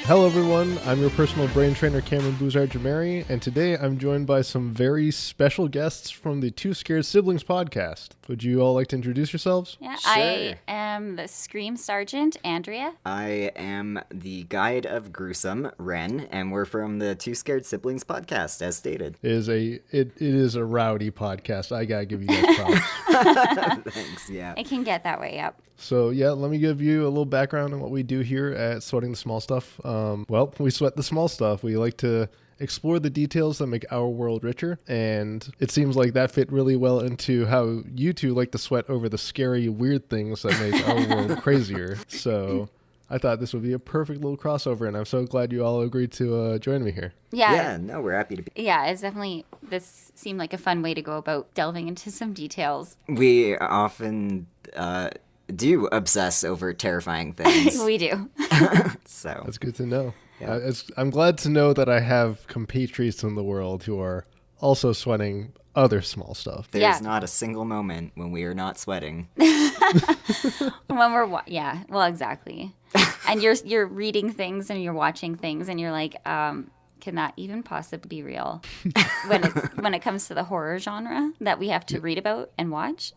Hello everyone, I'm your personal brain trainer Cameron Boozarjomehri, and today I'm joined by some very special guests from the Two Scared Siblings podcast. Would you all like to introduce yourselves? Yeah, Sure. I am the Scream Sergeant, Andrea. I am the guide of Gruesome, Wren, and we're from the Two Scared Siblings podcast, as stated. It is a rowdy podcast. I gotta give you guys props. Thanks, yeah. It can get that way, yep. So yeah, let me give you a little background on what we do here at Sweating the Small Stuff. Well, we sweat the small stuff. We like to explore the details that make our world richer, and it seems like that fit really well into how you two like to sweat over the scary, weird things that make our world crazier. So I thought this would be a perfect little crossover, and I'm so glad you all agreed to join me here. Yeah, No, we're happy to be. yeah, it's definitely, this seemed like a fun way to go about delving into some details. We often do obsess over terrifying things. We do. So, That's good to know. Yeah. I'm glad to know that I have compatriots in the world who are also sweating other small stuff. there's Yeah. not a single moment when we are not sweating. When we're, yeah, well, exactly. And you're reading things and you're watching things and you're like, can that even possibly be real? when it comes to the horror genre that we have to read about and watch.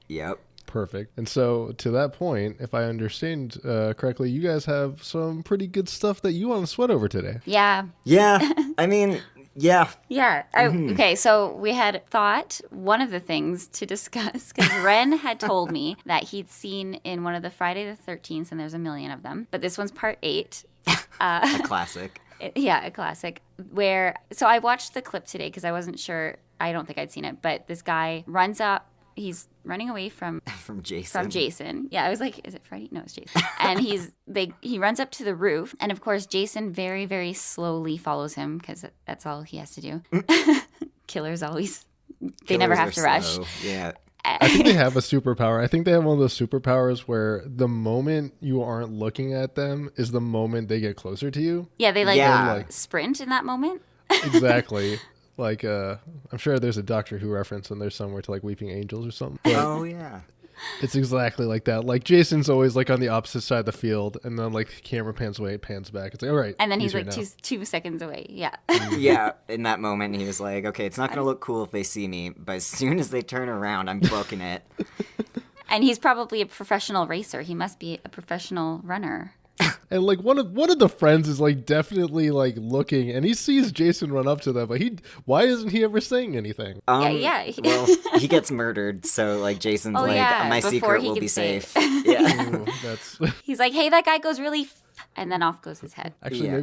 Yep. Perfect. And so to that point, if I understand correctly, you guys have some pretty good stuff that you want to sweat over today. Yeah. Yeah, I mean, yeah. Yeah. Okay, so we had thought one of the things to discuss, because Wren had told me that he'd seen in one of the Friday the 13th, and there's a million of them, but this one's part 8. A classic. Yeah, a classic. So I watched the clip today because I wasn't sure. I don't think I'd seen it, but this guy runs up. He's running away from Jason. Yeah, I was like, is it Freddy? No, it's Jason. And he runs up to the roof, and of course Jason very, very slowly follows him because that's all he has to do. Killers always, they never have Killers to are rush. slow. Yeah. I think they have a superpower. I think they have one of those superpowers where the moment you aren't looking at them is the moment they get closer to you. Yeah, they Yeah. sprint in that moment. Exactly. Like, I'm sure there's a Doctor Who reference in there somewhere to like Weeping Angels or something. But Oh, yeah. it's exactly like that. Like Jason's always like on the opposite side of the field, and then like the camera pans away, it pans back. It's like, all right. And then he's here like now. 2 seconds away. Yeah. Yeah, in that moment, he was like, okay, it's not going to look cool if they see me, but as soon as they turn around, I'm booking it. And he's probably a professional racer. He must be a professional runner. And like one of the friends is like definitely like looking, and he sees Jason run up to them, but why isn't he ever saying anything? Yeah. Well, he gets murdered, so like Jason's Oh, like, yeah, my before secret he will can be say safe. it. Yeah. Ooh, that's He's like, hey, that guy goes really and then off goes his head. actually Yeah.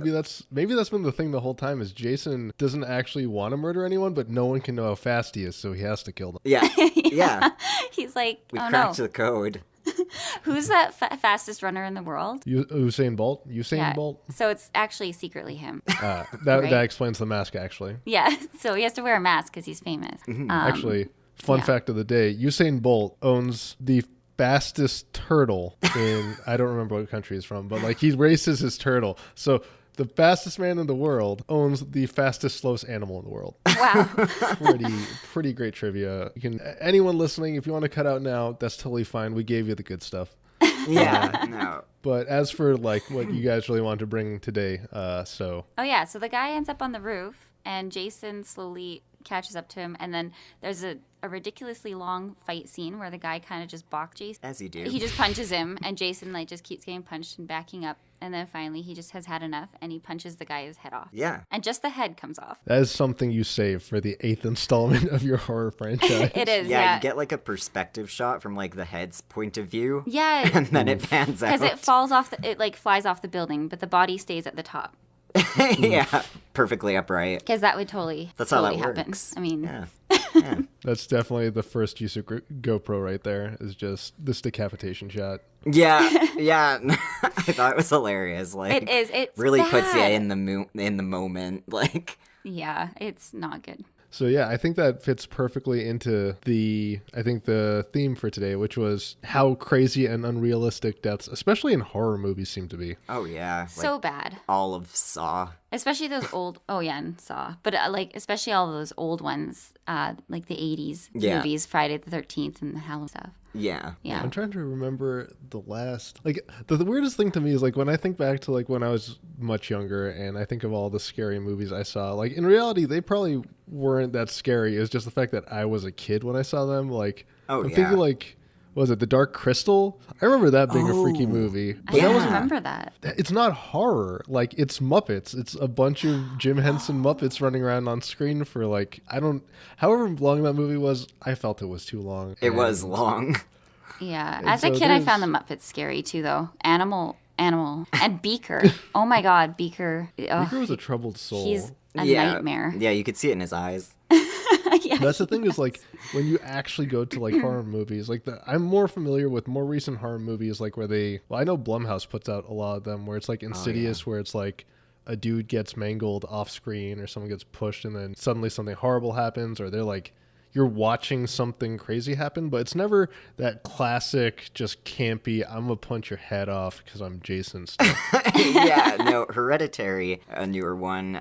maybe that's been the thing the whole time is Jason doesn't actually want to murder anyone, but no one can know how fast he is, so he has to kill them. Yeah. Yeah. He's like, We oh no, cracked the code. who's that fastest runner in the world? Usain Bolt. Yeah. Bolt. So it's actually secretly him. That Right. that explains the mask actually. Yeah. So he has to wear a mask because he's famous. Actually, fun yeah. fact of the day: Usain Bolt owns the fastest turtle in I don't remember what country he's from, but like he races his turtle. So the fastest man in the world owns the fastest, slowest animal in the world. Wow. Pretty great trivia. Anyone listening, if you want to cut out now, that's totally fine. We gave you the good stuff. Yeah. No. But as for like what you guys really want to bring today, so Oh yeah. So the guy ends up on the roof, and Jason slowly catches up to him, and then there's a ridiculously long fight scene where the guy kind of just balks Jason. As you do. He just punches him, and Jason like just keeps getting punched and backing up, and then finally he just has had enough, and he punches the guy's head off. Yeah. And just the head comes off. that is something you save for the 8th installment of your horror franchise. It is, Yeah, yeah. you get like a perspective shot from like the head's point of view. Yeah, And then it pans out. because it falls off, it like flies off the building, but the body stays at the top. Yeah. Perfectly upright. Because that would totally, That's how totally that happen. works. I mean, Yeah. Yeah. That's definitely the first use of GoPro right there, is just this decapitation shot. Yeah. Yeah. I thought it was hilarious. Like it is. It's really puts you bad. in the moment. Like Yeah, it's not good. So yeah, I think that fits perfectly into the theme for today, which was how crazy and unrealistic deaths, especially in horror movies, seem to be. Oh yeah, So bad. All of Saw. Especially those old, and Saw. But especially all those old ones, like the 80s movies, Friday the 13th and the Halloween stuff. Yeah. I'm trying to remember the last, the weirdest thing to me is when I think back to when I was much younger and I think of all the scary movies I saw, in reality, they probably weren't that scary. It was just the fact that I was a kid when I saw them. I'm thinking was it The Dark Crystal? I remember that being a freaky movie. But I don't remember that. It's not horror. It's Muppets. It's a bunch of Jim Henson Muppets running around on screen for however long that movie was, I felt it was too long. It was long. Yeah. As a kid, I found the Muppets scary too, though. Animal, and Beaker. Oh my God, Beaker. Beaker was a troubled soul. He's a nightmare. Yeah, you could see it in his eyes. Yeah, that's the thing is when you actually go to horror movies, I'm more familiar with more recent horror movies where I know Blumhouse puts out a lot of them where it's Insidious, where it's a dude gets mangled off screen or someone gets pushed and then suddenly something horrible happens, or they're you're watching something crazy happen, but it's never that classic just campy I'm gonna punch your head off because I'm Jason stuff. Yeah, no, Hereditary, a newer one,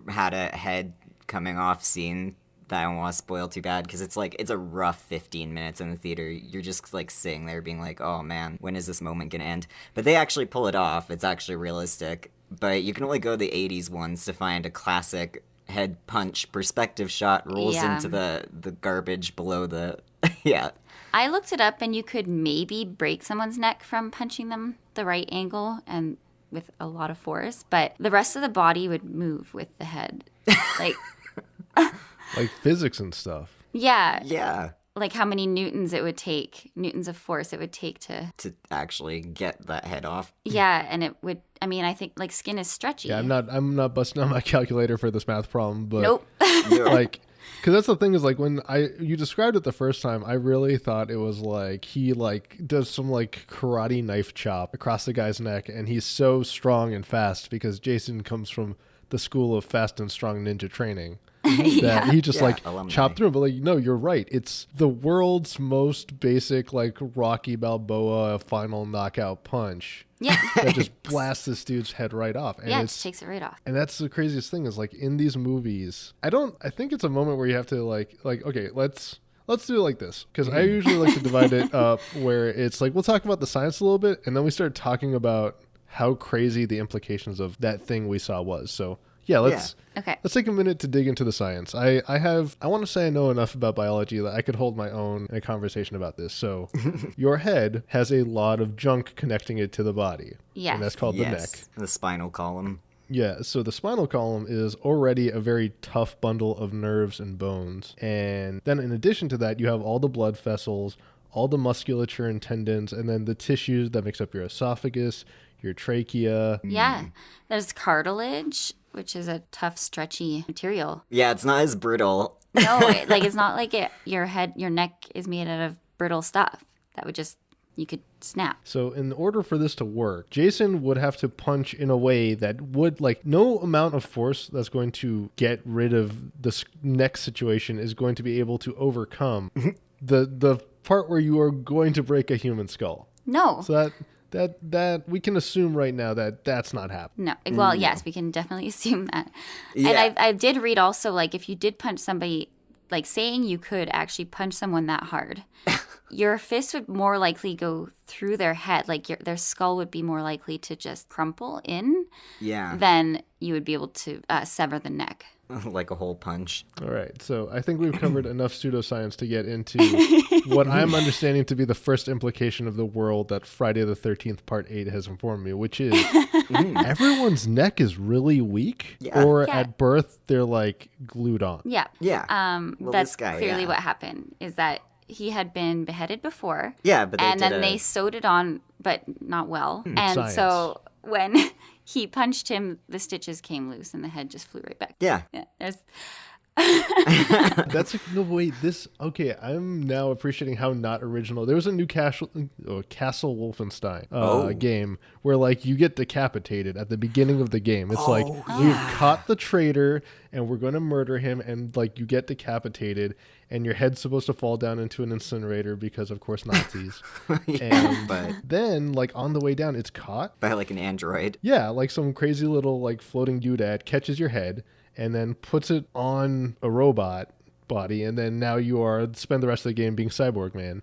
had a head coming off scene that I don't want to spoil too bad because it's a rough 15 minutes in the theater. You're just sitting there being oh man, when is this moment gonna end? But they actually pull it off. It's actually realistic. But you can only go the 80s ones to find a classic head punch perspective shot rolls into the garbage below the yeah. I looked it up and you could maybe break someone's neck from punching them the right angle and with a lot of force, but the rest of the body would move with the head. Physics and stuff. Yeah. Yeah. How many newtons of force it would take to actually get that head off. Yeah, and it would, I think skin is stretchy. Yeah, I'm not busting out my calculator for this math problem, but nope. Because that's the thing is when you described it the first time, I really thought it was he does some karate knife chop across the guy's neck, and he's so strong and fast because Jason comes from the school of fast and strong ninja training. That he just chopped through him. But no, you're right. It's the world's most basic Rocky Balboa final knockout punch. Yeah. That just blasts this dude's head right off. And it just takes it right off. And that's the craziest thing is in these movies, I think it's a moment where you have to okay, let's do it like this. Because I usually like to divide it up where it's we'll talk about the science a little bit and then we start talking about how crazy the implications of that thing we saw was. So yeah, let's take a minute to dig into the science. I want to say I know enough about biology that I could hold my own in a conversation about this. So your head has a lot of junk connecting it to the body. Yes. And that's called the neck. The spinal column. Yeah, so the spinal column is already a very tough bundle of nerves and bones. And then in addition to that, you have all the blood vessels, all the musculature and tendons, and then the tissues that makes up your esophagus, your trachea. Yeah, there's cartilage, which is a tough, stretchy material. Yeah, it's not as brittle. No, it's not your neck is made out of brittle stuff that would you could snap. So in order for this to work, Jason would have to punch in a way that would no amount of force that's going to get rid of this neck situation is going to be able to overcome the part where you are going to break a human skull. No. So that we can assume right now that that's not happening. No. Well, yes, we can definitely assume that. Yeah. And I did read also, if you did punch somebody, saying you could actually punch someone that hard, your fist would more likely go through their head. Their skull would be more likely to just crumple in than you would be able to sever the neck. Like a hole punch. All right. So I think we've covered enough pseudoscience to get into what I'm understanding to be the first implication of the world that Friday the 13th Part 8 has informed me, which is everyone's neck is really weak or at birth they're glued on. Yeah. Yeah. That's clearly what happened is that he had been beheaded before. Yeah, but they sewed it on, but not well. And science. So when he punched him, the stitches came loose and the head just flew right back. Yeah. There's That's no wait. I'm now appreciating how not original. There was a new Castle Wolfenstein game where like you get decapitated at the beginning of the game. It's we've caught the traitor and we're going to murder him, and like you get decapitated and your head's supposed to fall down into an incinerator because of course Nazis. But then like on the way down it's caught by like an android. Yeah, like some crazy little like floating doodad catches your head and then puts it on a robot body, and then now you spend the rest of the game being Cyborg Man.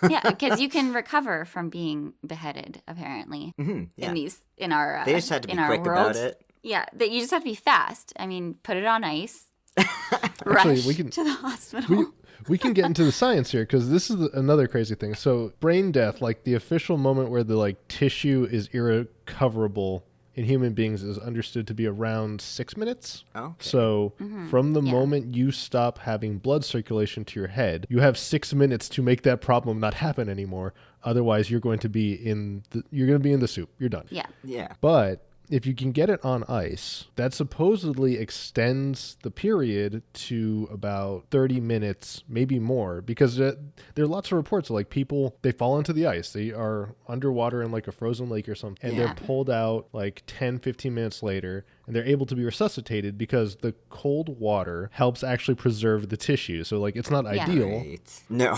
Yeah, because you can recover from being beheaded, apparently. Yeah. In our they just had to be quick world. about it. Yeah, that you just have to be fast. I mean, put it on ice. Actually, rush to the hospital. We can get into the science here, because this is another crazy thing. So brain death, like the official moment where the like tissue is irrecoverable in human beings, is understood to be around 6 minutes. Okay. So from the moment you stop having blood circulation to your head, you have 6 minutes to make that problem not happen anymore. Otherwise, you're going to be in the soup. You're done. Yeah. But if you can get it on ice, that supposedly extends the period to about 30 minutes, maybe more, because there are lots of reports of like people, they fall into the ice. They are underwater in like a frozen lake or something, and they're pulled out like 10, 15 minutes later, and they're able to be resuscitated because the cold water helps actually preserve the tissue. So like it's not ideal. Right. No.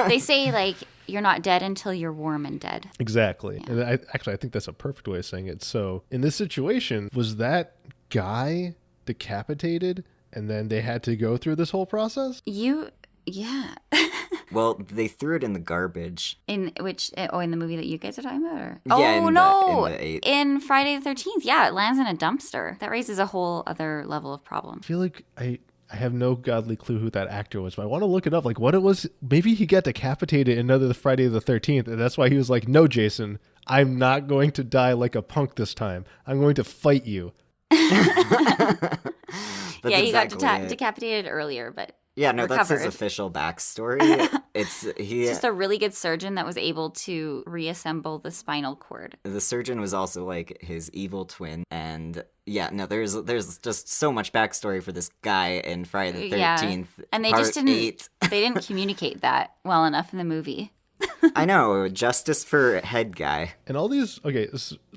They say like you're not dead until you're warm and dead. Exactly. Yeah. And I think that's a perfect way of saying it. So in this situation, was that guy decapitated and then they had to go through this whole process? Yeah. Well, they threw it in the garbage. In the movie that you guys are talking about? Or? Yeah, in Friday the 13th. Yeah, it lands in a dumpster. That raises a whole other level of problem. I feel like I have no godly clue who that actor was, but I want to look it up. Like what it was. Maybe he got decapitated in another Friday the 13th, and that's why he was like, "No, Jason, I'm not going to die like a punk this time. I'm going to fight you." He got decapitated earlier, but yeah, no, recovered. That's his official backstory. He's just a really good surgeon that was able to reassemble the spinal cord. The surgeon was also like his evil twin, and yeah, no, there's just so much backstory for this guy in Friday the 13th. And they just didn't they didn't communicate that well enough in the movie. I know, justice for head guy. And all these,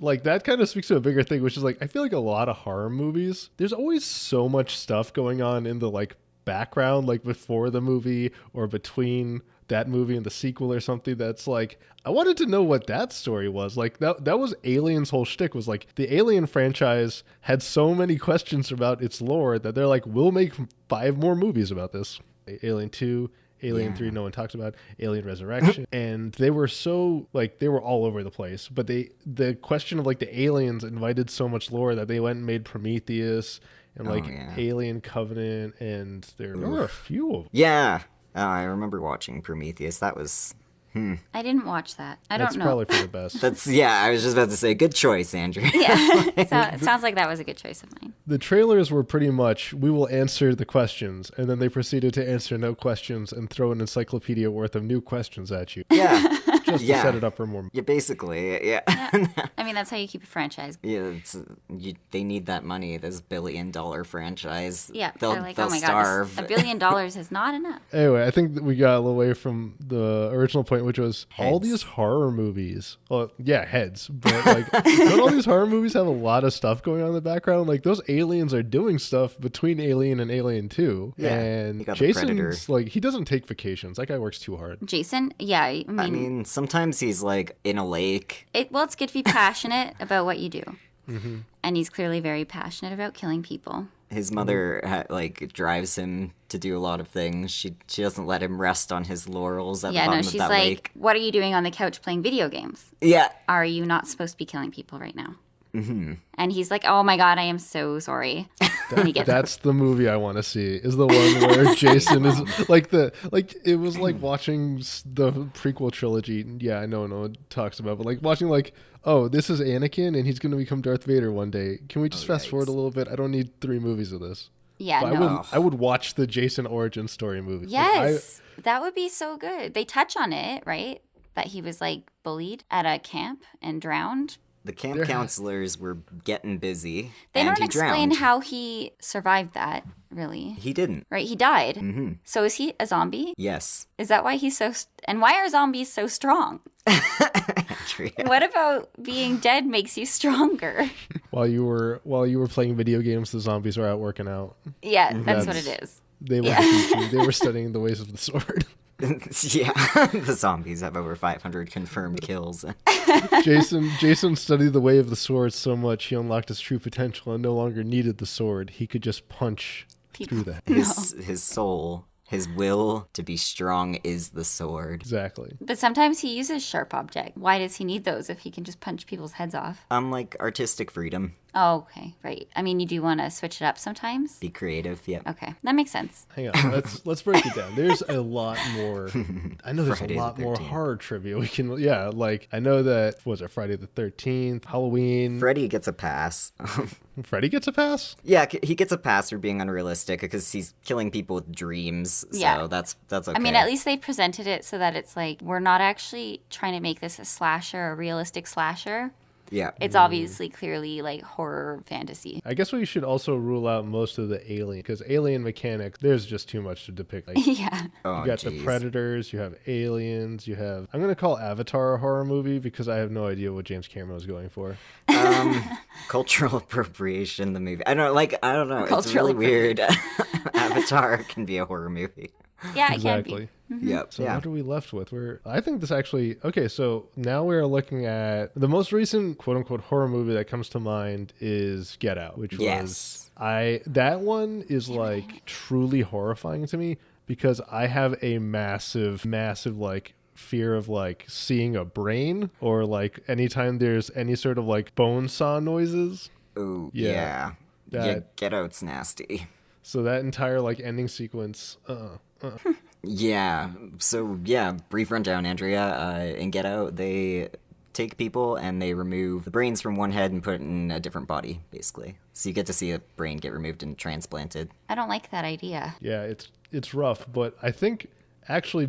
like that kind of speaks to a bigger thing, which is like, I feel like a lot of horror movies, there's always so much stuff going on in the like background, like before the movie or between that movie and the sequel or something, that's like, I wanted to know what that story was. Like that was Alien's whole shtick, was like the Alien franchise had so many questions about its lore that they're like, we'll make 5 more movies about this. Alien 2, Alien 3, no one talks about, Alien Resurrection. And they were so, like, they were all over the place. But the question of, like, the aliens invited so much lore that they went and made Prometheus and, Alien Covenant, and there were a few of them. Yeah. I remember watching Prometheus. That was... I didn't watch that. I don't know. That's probably for the best. I was just about to say, good choice, Andrea. Yeah, it sounds like that was a good choice of mine. The trailers were pretty much, we will answer the questions, and then they proceeded to answer no questions and throw an encyclopedia worth of new questions at you. Yeah. Just to set it up for more. Yeah, basically, yeah. I mean, that's how you keep a franchise. Yeah, they need that money, this $1 billion franchise. Yeah, they'll like, they'll oh my starve. God, $1 billion is not enough. Anyway, I think that we got a little away from the original point, which was all these horror movies. Well, yeah, heads. But like, don't all these horror movies have a lot of stuff going on in the background? Like, those aliens are doing stuff between Alien and Alien 2. Yeah, and Jason's like, he doesn't take vacations. That guy works too hard. Jason? Yeah, I mean sometimes he's like in a lake. It's good to be passionate about what you do. Mm-hmm. And he's clearly very passionate about killing people. His mother drives him to do a lot of things. She doesn't let him rest on his laurels at the bottom of that lake. Yeah, no, she's like, what are you doing on the couch playing video games? Yeah. Are you not supposed to be killing people right now? Mm-hmm. And he's like, oh my God, I am so sorry. That's the movie I want to see, is the one where Jason is it was like watching the prequel trilogy. Yeah, I know no one talks about, but like watching oh, this is Anakin and he's going to become Darth Vader one day. Can we just fast forward a little bit? I don't need 3 movies of this. Yeah, but no. I would watch the Jason origin story movie. Yes, that would be so good. They touch on it, right? That he was like bullied at a camp and drowned. The camp counselors were getting busy. They and don't he explain drowned. how he survived that, really. He didn't. Right, he died. Mm-hmm. So is he a zombie? Yes. Is that why he's so... And why are zombies so strong? Andrea. What about being dead makes you stronger? While you were playing video games, the zombies are out working out. Yeah, that's what it is. They were they were studying the ways of the sword. Yeah, the zombies have over 500 confirmed kills. Jason studied the way of the sword so much he unlocked his true potential and no longer needed the sword. He could just punch through that. His soul, his will to be strong is the sword. Exactly. But sometimes he uses sharp objects. Why does he need those if he can just punch people's heads off? Like artistic freedom. Oh, okay, right. I mean, you do want to switch it up sometimes? Be creative, yep. Okay, that makes sense. Hang on, let's break it down. There's a lot more. I know there's Friday a lot the more 13th. horror trivia we can. Yeah, like I know that was it Friday the 13th, Halloween. Freddy gets a pass. Freddy gets a pass. Yeah, he gets a pass for being unrealistic because he's killing people with dreams. So Yeah. that's okay. I mean, at least they presented it so that it's like, we're not actually trying to make this a slasher, a realistic slasher. Yeah. It's obviously clearly like horror fantasy. I guess we should also rule out most of the alien because alien mechanics. There's just too much to depict. Like, Yeah. Oh, you got the geez. predators, you have aliens, you have. I'm gonna call Avatar a horror movie because I have no idea what James Cameron was going for. Cultural appropriation, the movie. I don't know. It's Cultural really weird. Avatar can be a horror movie. Yeah, it Exactly. can be. Yep. So yeah. what are we left with? I think this actually okay. So now we're looking at the most recent quote unquote horror movie that comes to mind is Get Out, which Yes. was that one is like truly horrifying to me because I have a massive like fear of like seeing a brain or like anytime there's any sort of like bone saw noises. Ooh, Yeah. yeah. Get Out's nasty. So that entire like ending sequence. Yeah. So yeah, brief rundown, Andrea. In Get Out, they take people and they remove the brains from one head and put it in a different body, basically. So you get to see a brain get removed and transplanted. I don't like that idea. Yeah, it's rough, but I think actually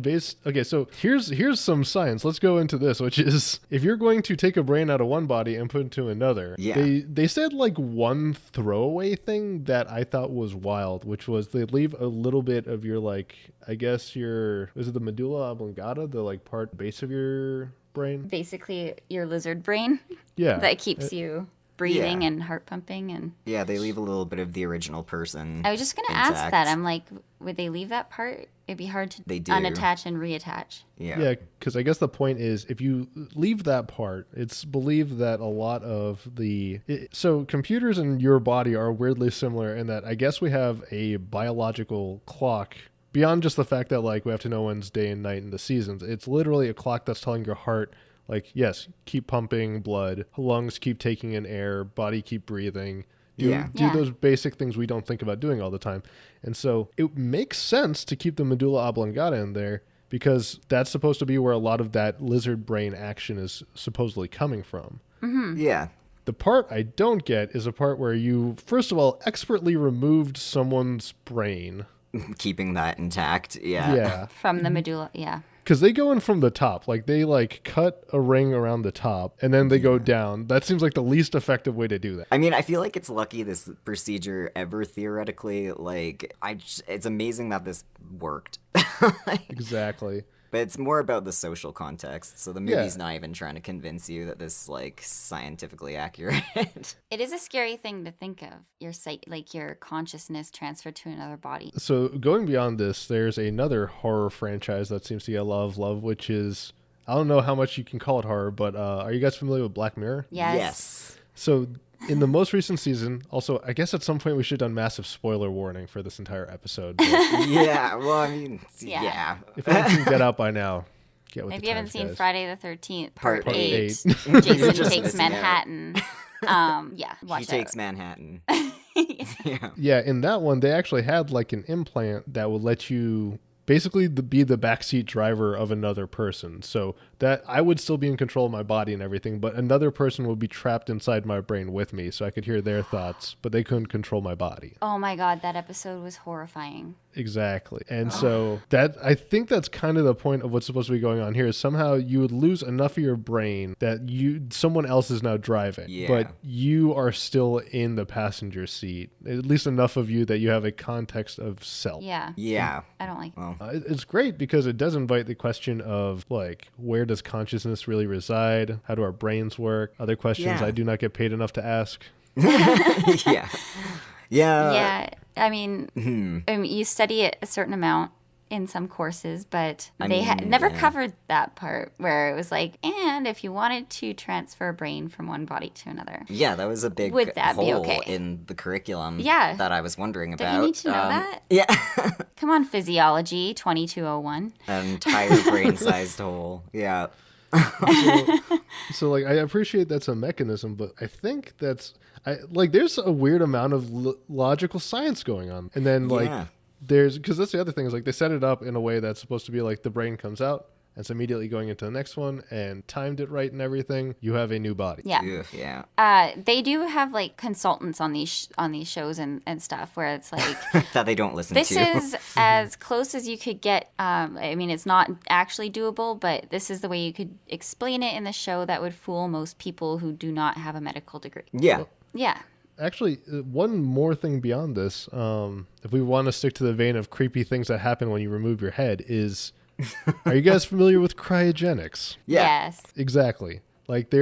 so here's some science. Let's go into this, which is if you're going to take a brain out of one body and put it into another, Yeah. they said like one throwaway thing that I thought was wild, which was they leave a little bit of your like I guess is it the medulla oblongata, the like part base of your brain? Basically, your lizard brain Yeah. that keeps you breathing Yeah. and heart pumping. And Yeah, they leave a little bit of the original person. I was just going to ask that. I'm like, would they leave that part? It'd be hard to They do. unattach and reattach. Yeah, because I guess the point is if you leave that part, it's believed that a lot of so computers in your body are weirdly similar in that I guess we have a biological clock beyond just the fact that like we have to know when's day and night in the seasons. It's literally a clock that's telling your heart like, yes, keep pumping blood, lungs keep taking in air, body keep breathing. Do those basic things we don't think about doing all the time. And so it makes sense to keep the medulla oblongata in there because that's supposed to be where a lot of that lizard brain action is supposedly coming from. Mm-hmm. Yeah. The part I don't get is a part where you, first of all, expertly removed someone's brain. Keeping that intact. Yeah. Yeah. From the medulla, yeah. Because they go in from the top. Like, they, like, cut a ring around the top, and then they go down. That seems like the least effective way to do that. I mean, I feel like it's lucky this procedure ever theoretically, like, it's amazing that this worked. Exactly. But it's more about the social context. So the movie's not even trying to convince you that this is, like, scientifically accurate. It is a scary thing to think of, your consciousness transferred to another body. So going beyond this, there's another horror franchise that seems to get a lot of love, which is, I don't know how much you can call it horror, but are you guys familiar with Black Mirror? Yes. So in the most recent season, also, I guess at some point we should have done massive spoiler warning for this entire episode. But Yeah, well, I mean, Yeah. yeah. if anyone can get out by now, get with If the you haven't times, seen guys. Friday the 13th, Part part 8, eight. You're Jason just Takes missing out. Manhattan. Watch He out. takes Manhattan. Yeah. Yeah, in that one, they actually had like an implant that would let you basically be the backseat driver of another person. So that I would still be in control of my body and everything, but another person would be trapped inside my brain with me, so I could hear their thoughts, but they couldn't control my body. Oh my God, that episode was horrifying. Exactly. And so that, I think that's kind of the point of what's supposed to be going on here, is somehow you would lose enough of your brain that someone else is now driving, but you are still in the passenger seat, at least enough of you that you have a context of self. Yeah. I don't like it. It's great because it does invite the question of, like, where does consciousness really reside? How do our brains work? Other questions I do not get paid enough to ask. Yeah. I mean, you study it a certain amount in some courses, but they never covered that part where it was like, and if you wanted to transfer a brain from one body to another. Yeah, that was a big hole in the curriculum that I was wondering about. Don't you need to know that? Yeah. Come on, physiology 2201. An entire brain-sized hole. Yeah. So like, I appreciate that's a mechanism, but I think there's a weird amount of logical science going on. And then because that's the other thing, is like they set it up in a way that's supposed to be like the brain comes out and it's immediately going into the next one and timed it right and everything. You have a new body. They do have like consultants on these shows and stuff where it's like that they don't listen this to. This is as close as you could get. I mean, it's not actually doable, but this is the way you could explain it in the show that would fool most people who do not have a medical degree. Yeah. Actually, one more thing beyond this, if we want to stick to the vein of creepy things that happen when you remove your head, is, are you guys familiar with cryogenics? Yes. Exactly. Like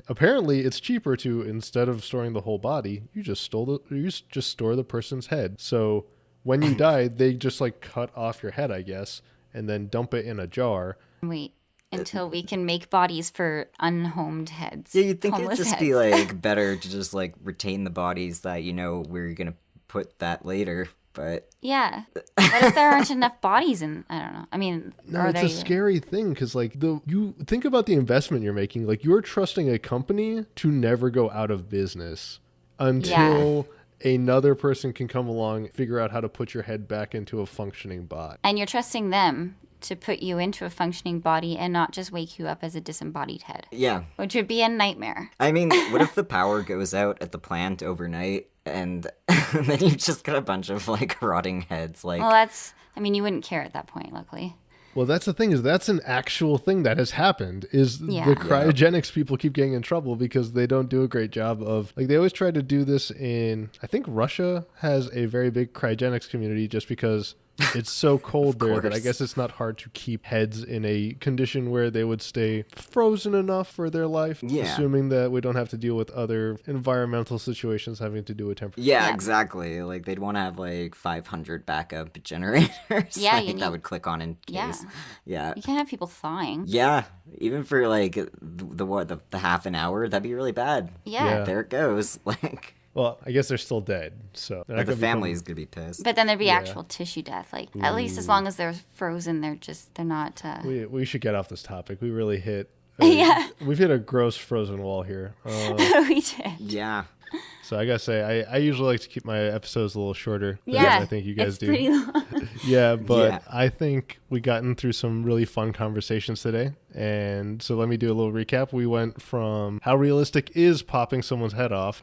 apparently it's cheaper to, instead of storing the whole body, you just store the person's head. So when you die, they just like cut off your head, I guess, and then dump it in a jar. Wait. Until we can make bodies for unhomed heads. Yeah, you'd think it'd just be like better to just like retain the bodies that we're gonna put that later, but yeah. What if there aren't enough bodies in? I don't know. I mean, no, it's a scary thing because like you think about the investment you're making. Like you're trusting a company to never go out of business until another person can come along, figure out how to put your head back into a functioning body, and you're trusting them to put you into a functioning body and not just wake you up as a disembodied head. Yeah. Which would be a nightmare. I mean, what if the power goes out at the plant overnight and then you just got a bunch of like rotting heads? Like, well, you wouldn't care at that point, luckily. Well, that's the thing, is that's an actual thing that has happened, is the cryogenics people keep getting in trouble because they don't do a great job of, like, they always try to do this in, I think Russia has a very big cryogenics community just because it's so cold there that I guess it's not hard to keep heads in a condition where they would stay frozen enough for their life, assuming that we don't have to deal with other environmental situations having to do with temperature. Yeah, exactly. Like, they'd want to have, like, 500 backup generators. Yeah, that would click on in case. Yeah. You can't have people thawing. Yeah. Even for, like, the half an hour, that'd be really bad. Yeah. There it goes. Like... Well, I guess they're still dead, so... But the family's gonna be pissed. But then there'd be actual tissue death. Like, at least as long as they're frozen, they're not... We should get off this topic. We really hit... We've hit a gross frozen wall here. We did. Yeah. So I gotta say, I usually like to keep my episodes a little shorter than I think you guys do. Pretty long. But I think we gotten through some really fun conversations today. And so let me do a little recap. We went from how realistic is popping someone's head off...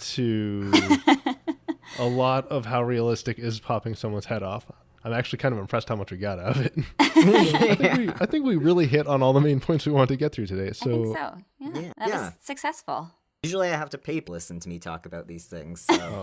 to a lot of how realistic is popping someone's head off. I'm actually kind of impressed how much we got out of it. I think we really hit on all the main points we wanted to get through today. So, I think so. Yeah. That was successful. Usually I have to pay to listen to me talk about these things. So.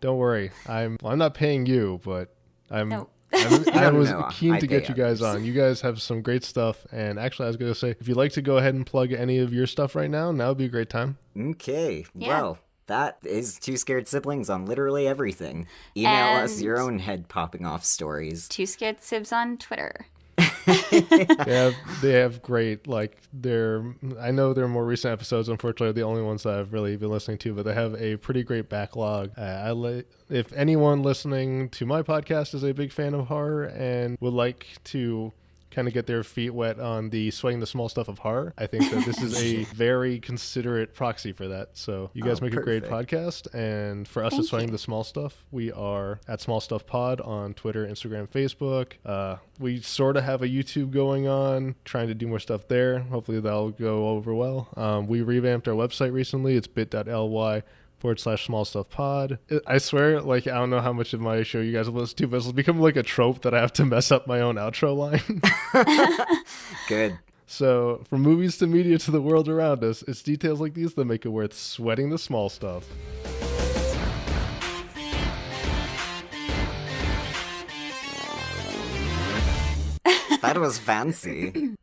Don't worry. I'm not paying you, but I was keen to get you guys on. You guys have some great stuff. And actually, I was going to say, if you'd like to go ahead and plug any of your stuff right now would be a great time. Okay. Yeah. Well, that is Two Scared Siblings on literally everything. Email us your own head popping off stories. Two Scared Sibs on Twitter. They have great, like, I know their more recent episodes, unfortunately, are the only ones that I've really been listening to, but they have a pretty great backlog. If anyone listening to my podcast is a big fan of horror and would like to kind of get their feet wet on the sweating the small stuff of horror. I think that this is a very considerate proxy for that. So you guys make a great podcast. And for us at Sweating the Small Stuff, we are at Small Stuff Pod on Twitter, Instagram, Facebook. We sort of have a YouTube going on, trying to do more stuff there. Hopefully that'll go over well. We revamped our website recently. It's bit.ly/small stuff pod. I swear, like, I don't know how much of my show you guys will listen to, but it's become like a trope that I have to mess up my own outro line. Good. So from movies to media to the world around us, it's details like these that make it worth sweating the small stuff. That was fancy.